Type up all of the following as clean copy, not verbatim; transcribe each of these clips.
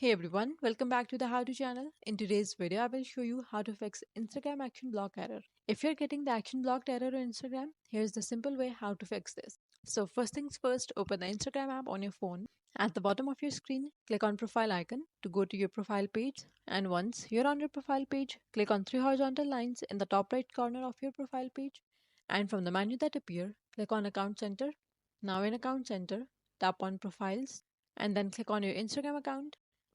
Hey everyone, welcome back to the How To channel. In today's video, I will show you how to fix Instagram action block error. If you're getting the action blocked error on Instagram, here's the simple way how to fix this. So first things first, open the Instagram app on your phone. At the bottom of your screen, click on profile icon to go to your profile page. And once you're on your profile page, click on three horizontal lines in the top right corner of your profile page. And from the menu that appear, click on account center. Now in account center, tap on profiles and then click on your Instagram account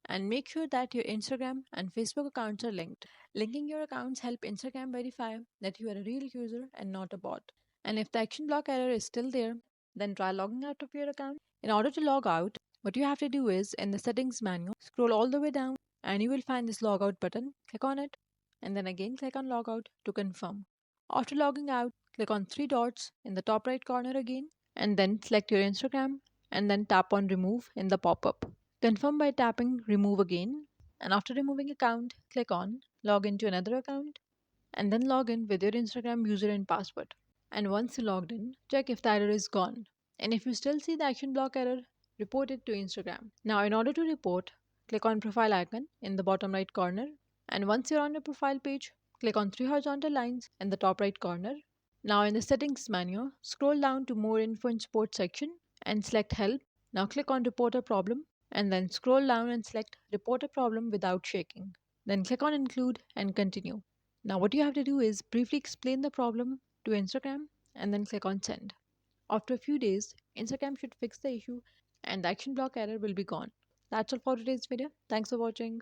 and make sure that your Instagram and Facebook accounts are linked. Linking your accounts help Instagram verify that you are a real user and not a bot. And if the action block error is still there, then try logging out of your account. In order to log out, what you have to do is in the settings menu, scroll all the way down and you will find this logout button. Click on it and then again click on logout to confirm. After logging out, click on three dots in the top right corner again and then select your Instagram and then tap on remove in the pop-up. Confirm by tapping remove again and after removing account, click on log into another account and then log in with your Instagram user and password. And once you logged in, check if the error is gone. And if you still see the action block error, report it to Instagram. Now in order to report, click on profile icon in the bottom right corner and once you're on your profile page, click on three horizontal lines in the top right corner. Now in the settings menu, scroll down to more info and support section and select help. Now click on report a problem and then scroll down and select report a problem without shaking. Then click on include and continue. Now what you have to do is briefly explain the problem to Instagram and then click on send. After a few days, Instagram should fix the issue and the action block error will be gone. That's all for today's video. Thanks for watching.